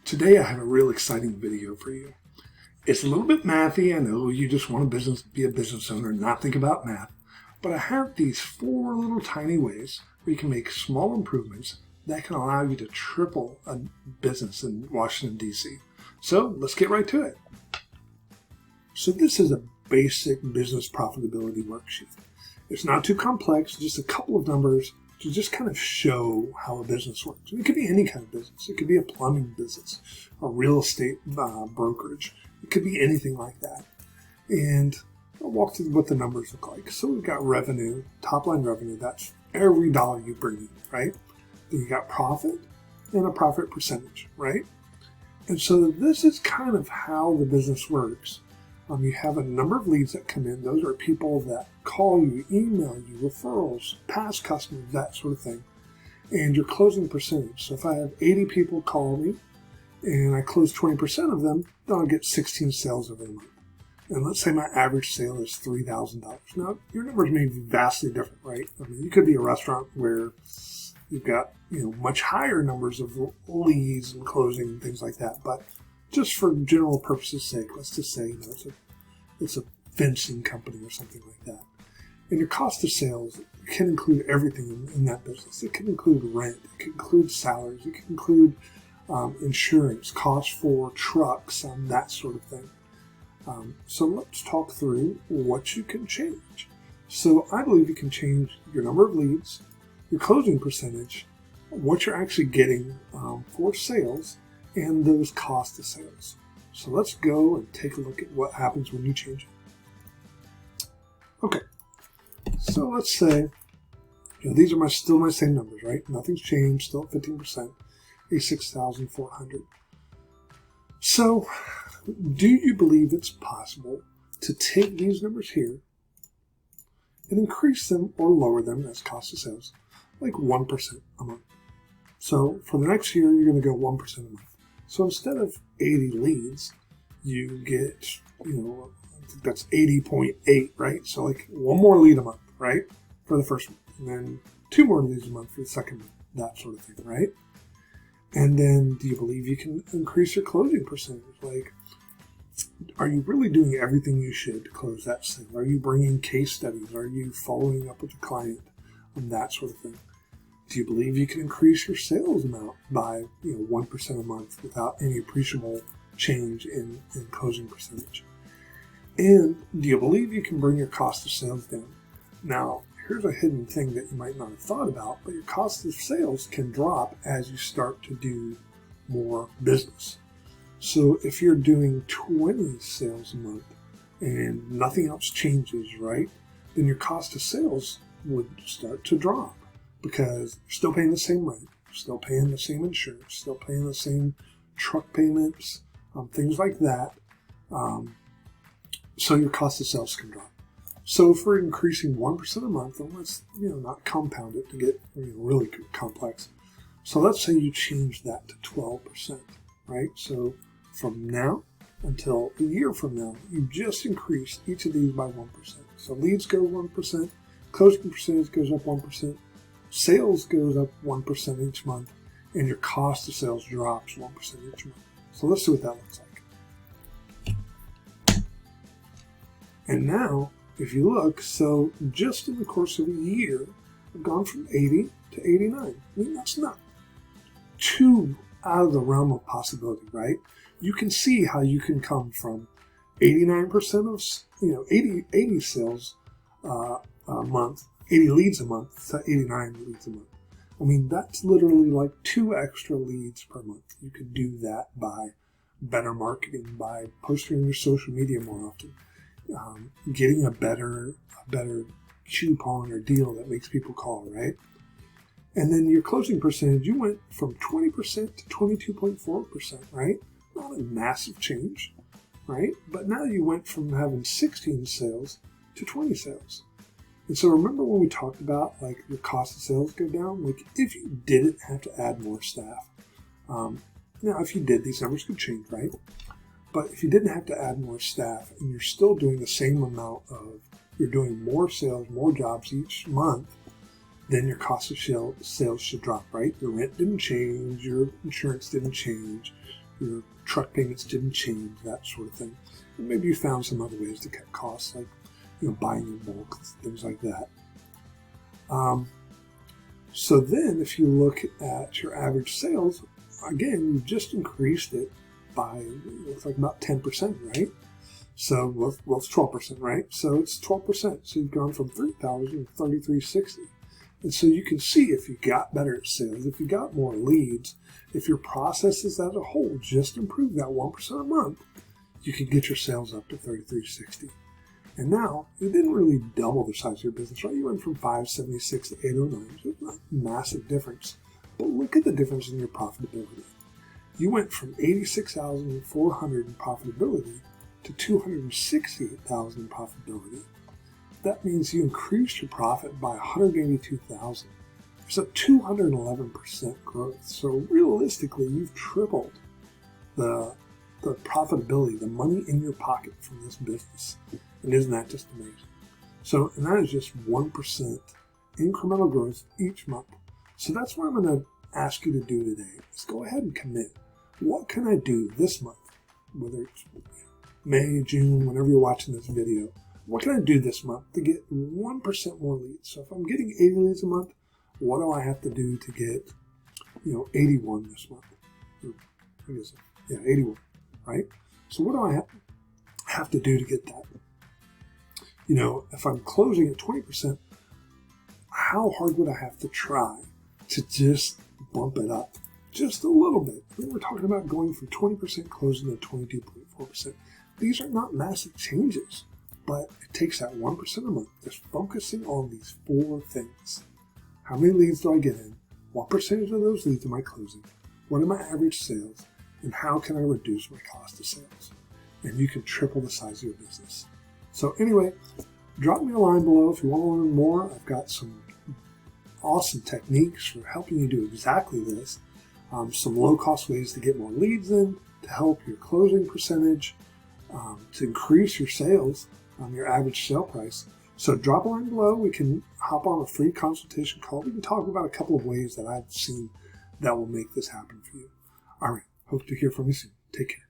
Today I have a real exciting video for you. It's a little bit mathy. I know you just want to be a business owner and not think about math. But I have these 4 little tiny ways where you can make small improvements that can allow you to triple a business in Washington, D.C. So let's get right to it. So this is a basic business profitability worksheet. It's not too complex, just a couple of numbers to just kind of show how a business works. It could be any kind of business. It could be a plumbing business, a real estate brokerage. It could be anything like that. And I'll walk through what the numbers look like. So we've got revenue, top line revenue. That's every dollar you bring in, right? Then you got profit and a profit percentage, right? And so this is kind of how the business works. You have a number of leads that come in. Those are people that call you, email you, referrals, past customers, that sort of thing. And your closing percentage. So if I have 80 people call me and I close 20% of them, then I'll get 16 sales every month. And let's say my average sale is $3,000. Now, your numbers may be vastly different, right? I mean, you could be a restaurant where you've got, much higher numbers of leads and closing and things like that. But just for general purposes' sake, let's just say it's a fencing company or something like that. And your cost of sales can include everything in that business. It can include rent, it can include salaries, it can include insurance, costs for trucks, that sort of thing. So let's talk through what you can change. So I believe you can change your number of leads, your closing percentage, what you're actually getting for sales, and those cost of sales. So let's go and take a look at what happens when you change it. Okay, so let's say, these are still my same numbers, right? Nothing's changed, still at 15%, $86,400. So do you believe it's possible to take these numbers here and increase them or lower them as cost of sales, like 1% a month? So for the next year, you're going to go 1% a month. So instead of 80 leads, you get, I think that's 80.8, right? So like 1 more lead a month, right? For the first month. And then 2 more leads a month for the second month, that sort of thing, right? And then do you believe you can increase your closing percentage? Like, are you really doing everything you should to close that sale? Are you bringing case studies? Are you following up with the client? And that sort of thing. Do you believe you can increase your sales amount by 1% a month without any appreciable change in closing percentage? And do you believe you can bring your cost of sales down? Now, here's a hidden thing that you might not have thought about, but your cost of sales can drop as you start to do more business. So if you're doing 20 sales a month and nothing else changes, right, then your cost of sales would start to drop. Because you're still paying the same rent, still paying the same insurance, still paying the same truck payments, things like that. So your cost of sales can drop. So if we're increasing 1% a month, then let's not compound it to get really complex. So let's say you change that to 12%, right? So from now until a year from now, you just increase each of these by 1%. So leads go 1%, closing percentage goes up 1%. Sales goes up 1% each month, and your cost of sales drops 1% each month. So let's see what that looks like. And now, if you look, so just in the course of a year, I've gone from 80 to 89. I mean, that's not too out of the realm of possibility, right? You can see how you can come from 89% of, 80 sales a month, 80 leads a month to 89 leads a month. I mean, that's literally like 2 extra leads per month. You could do that by better marketing, by posting on your social media more often, getting a better coupon or deal that makes people call, right? And then your closing percentage, you went from 20% to 22.4%, right? Not a massive change, right? But now you went from having 16 sales to 20 sales. And so remember when we talked about like the cost of sales go down? Like if you didn't have to add more staff, now if you did, these numbers could change, right? But if you didn't have to add more staff and you're still doing the same amount of, you're doing more sales, more jobs each month, then your cost of sales should drop, right? Your rent didn't change, your insurance didn't change, your truck payments didn't change, that sort of thing. And maybe you found some other ways to cut costs, like buying in bulk, things like that. So then if you look at your average sales, again, you've just increased it by, it's like about 10%, right? So, well, it's 12%, right? So it's 12%. So you've gone from 3,000 to 3,360. And so you can see if you got better at sales, if you got more leads, if your processes as a whole just improved that 1% a month, you can get your sales up to 3,360. And now, you didn't really double the size of your business, right? You went from 576 to 809. So it's not a massive difference. But look at the difference in your profitability. You went from 86,400 in profitability to 268,000 in profitability. That means you increased your profit by 182,000. It's a 211% growth. So realistically, you've tripled the profitability, the money in your pocket from this business. And isn't that just amazing? So, and that is just 1% incremental growth each month. So that's what I'm going to ask you to do today. Is go ahead and commit. What can I do this month? Whether it's May, June, whenever you're watching this video, what can I do this month to get 1% more leads? So if I'm getting 80 leads a month, what do I have to do to get, 81 this month? What is it? Yeah, 81, right? So what do I have to do to get that? If I'm closing at 20%, how hard would I have to try to just bump it up just a little bit? We're talking about going from 20% closing to 22.4%. These are not massive changes, but it takes that 1% a month, just focusing on these 4 things. How many leads do I get in? What percentage of those leads am I closing? What are my average sales? And how can I reduce my cost of sales? And you can triple the size of your business. So anyway, drop me a line below if you want to learn more. I've got some awesome techniques for helping you do exactly this. Some low-cost ways to get more leads in, to help your closing percentage, to increase your sales, your average sale price. So drop a line below. We can hop on a free consultation call. We can talk about a couple of ways that I've seen that will make this happen for you. All right. Hope to hear from you soon. Take care.